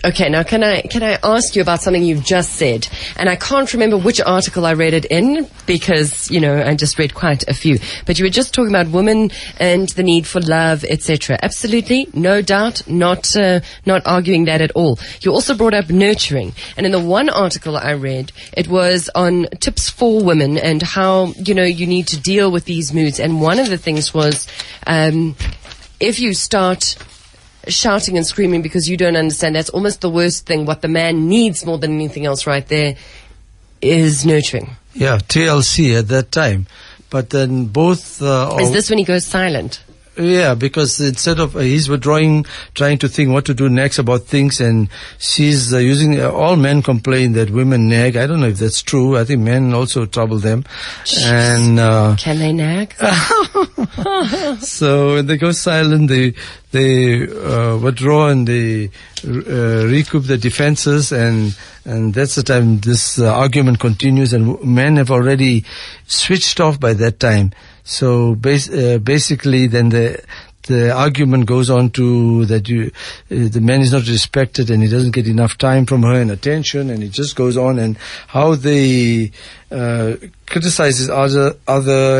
Okay, now can I ask you about something you've just said? And I can't remember which article I read it in because, I just read quite a few. But you were just talking about women and the need for love, etc. Absolutely, no doubt, not arguing that at all. You also brought up nurturing. And in the one article I read, it was on tips for women and how, you need to deal with these moods. And one of the things was, if you start shouting and screaming because you don't understand, that's almost the worst thing. What the man needs more than anything else right there is nurturing. Yeah, TLC at that time. But then both... is this when he goes silent? Yeah, because instead of he's withdrawing, trying to think what to do next about things, and she's using. All men complain that women nag. I don't know if that's true. I think men also trouble them. And can they nag? So when they go silent, they withdraw and they recoup their defenses, and that's the time this argument continues, and men have already switched off by that time. So basically, then the argument goes on to that the man is not respected and he doesn't get enough time from her and attention, and it just goes on, and how they criticize other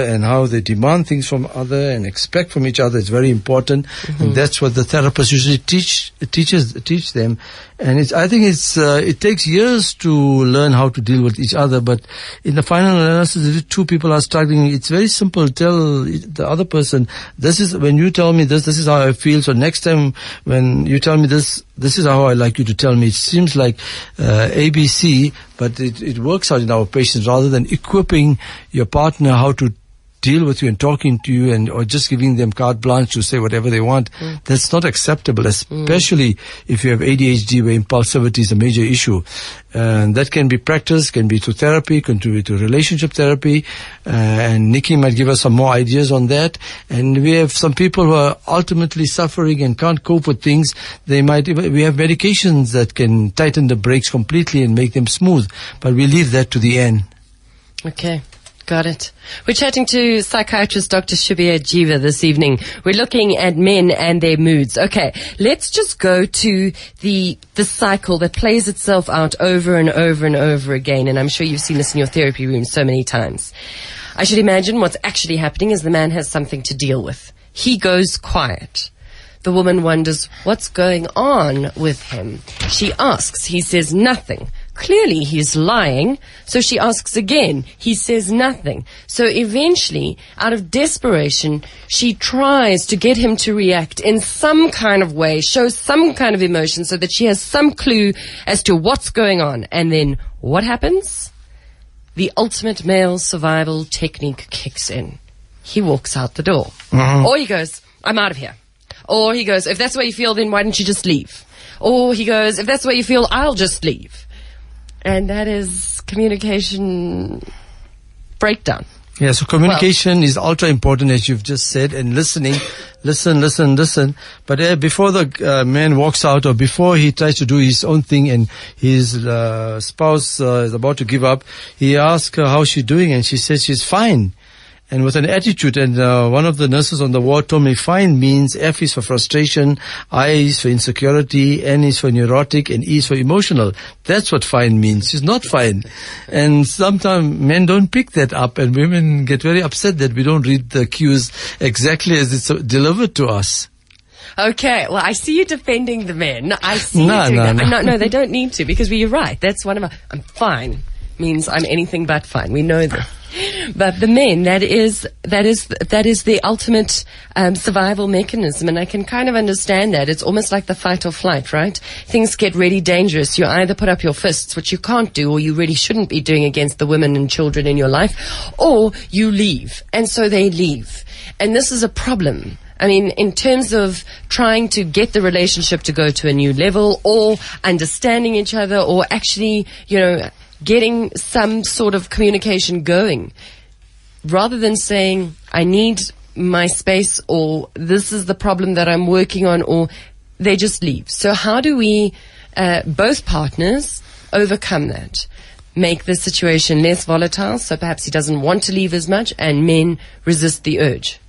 and how they demand things from other and expect from each other is very important. Mm-hmm. And that's what the therapist usually teach them. And I think it takes years to learn how to deal with each other, but in the final analysis, if two people are struggling, it's very simple. Tell the other person, when you tell me this is how I feel, so next time when you tell me this is how I like you to tell me. It seems like ABC, but it works out in our patients, rather than equipping your partner how to deal with you and talking to you, or just giving them carte blanche to say whatever they want. That's not acceptable, especially if you have ADHD, where impulsivity is a major issue. And that can be practiced, can be through therapy, can be through relationship therapy. And Nikki might give us some more ideas on that. And we have some people who are ultimately suffering and can't cope with things. We have medications that can tighten the brakes completely and make them smooth. But we leave that to the end. Okay. Got it. We're chatting to psychiatrist Dr. Jeeva this evening. We're looking at men and their moods. Okay, let's just go to the cycle that plays itself out over and over and over again. And I'm sure you've seen this in your therapy room so many times. I should imagine what's actually happening is the man has something to deal with. He goes quiet. The woman wonders what's going on with him. She asks. He says nothing. Clearly he's lying, so she asks again. He says nothing. So eventually, out of desperation, she tries to get him to react in some kind of way, show some kind of emotion, so that she has some clue as to what's going on. And then what happens? The ultimate male survival technique kicks in. He walks out the door. Mm-hmm. Or he goes, I'm out of here. Or he goes, if that's what you feel, then why don't you just leave? Or he goes, if that's what you feel, I'll just leave. And that is communication breakdown. Yeah, so communication is ultra important, as you've just said, and listening. Listen. But before the man walks out, or before he tries to do his own thing and his spouse is about to give up, he asks her how she's doing, and she says she's fine. And with an attitude, and one of the nurses on the ward told me fine means F is for frustration, I is for insecurity, N is for neurotic, and E is for emotional. That's what fine means. She's not fine. And sometimes men don't pick that up, and women get very upset that we don't read the cues exactly as it's delivered to us. Okay, well, I see you defending the men. I see you doing that. No, they don't need to, because you're right. That's one of my... I'm fine means I'm anything but fine. We know that. But the men, that is the ultimate survival mechanism, and I can kind of understand that. It's almost like the fight or flight, right? Things get really dangerous. You either put up your fists, which you can't do, or you really shouldn't be doing against the women and children in your life, or you leave. And so they leave. And this is a problem. I mean, in terms of trying to get the relationship to go to a new level, or understanding each other, or actually, getting some sort of communication going, rather than saying, I need my space, or this is the problem that I'm working on, or they just leave. So how do we, both partners, overcome that? Make the situation less volatile, so perhaps he doesn't want to leave as much, and men resist the urge?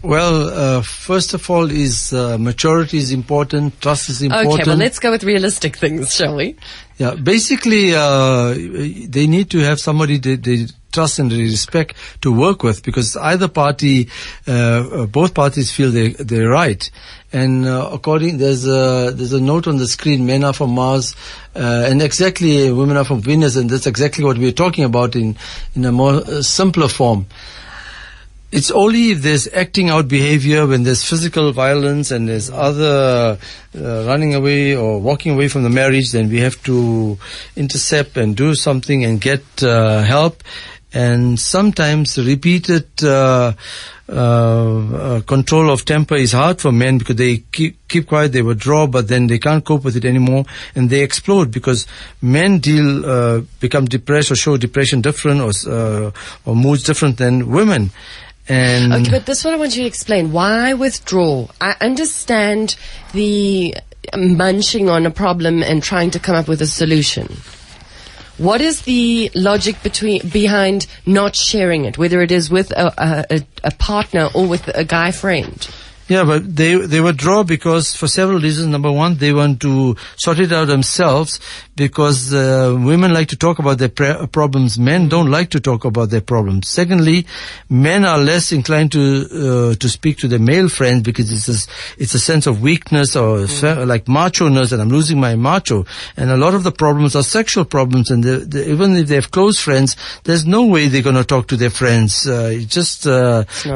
Well, first of all, is maturity is important, trust is important. Okay, well, let's go with realistic things, shall we? Yeah, basically, they need to have somebody they trust and respect to work with, because either party, both parties feel they're right. And there's a note on the screen: men are from Mars, and exactly women are from Venus, and that's exactly what we're talking about in a more simpler form. It's only if there's acting out behavior, when there's physical violence and there's other running away or walking away from the marriage, then we have to intercept and do something and get help. And sometimes repeated control of temper is hard for men, because they keep quiet, they withdraw, but then they can't cope with it anymore, and they explode, because men become depressed or show depression different or moods different than women. And okay, but this is what I want you to explain. Why withdraw? I understand the munching on a problem and trying to come up with a solution. What is the logic behind not sharing it, whether it is with a partner or with a guy friend? Yeah, but they withdraw because for several reasons. Number one, they want to sort it out themselves, because women like to talk about their problems. Men don't like to talk about their problems. Secondly, men are less inclined to speak to their male friends, because it's a sense of weakness or like macho-ness, and I'm losing my macho. And a lot of the problems are sexual problems, and even if they have close friends, there's no way they're going to talk to their friends. It just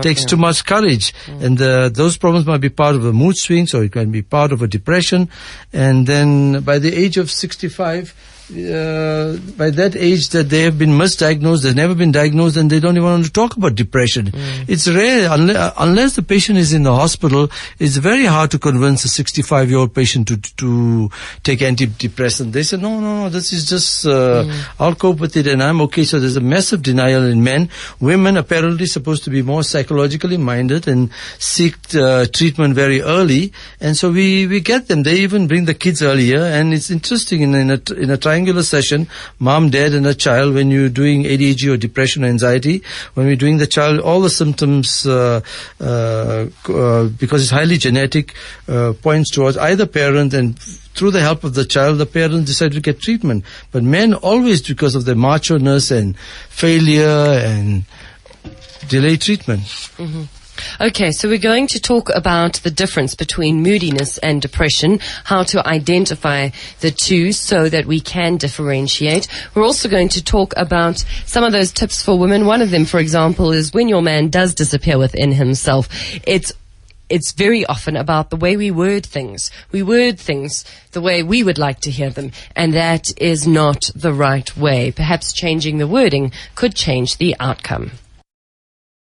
takes too much courage. And those problems might be part of a mood swings, or it can be part of a depression. And then by the age of 65, by that age that they have been misdiagnosed, they've never been diagnosed, and they don't even want to talk about depression. It's rare, unless the patient is in the hospital. It's very hard to convince a 65-year-old patient to take antidepressant. They say, no, this is just, I'll cope with it and I'm okay. So there's a massive denial in men. Women apparently supposed to be more psychologically minded and seek treatment very early, and so we get them. They even bring the kids earlier, and it's interesting in a triangular session, mom, dad, and a child. When you're doing ADHD or depression or anxiety, when we're doing the child, all the symptoms, because it's highly genetic, points towards either parent, and through the help of the child, the parents decide to get treatment. But men always, because of their macho-ness and failure and delay treatment. Mm-hmm. Okay, so we're going to talk about the difference between moodiness and depression, how to identify the two so that we can differentiate. We're also going to talk about some of those tips for women. One of them, for example, is when your man does disappear within himself, it's very often about the way we word things. We word things the way we would like to hear them, and that is not the right way. Perhaps changing the wording could change the outcome.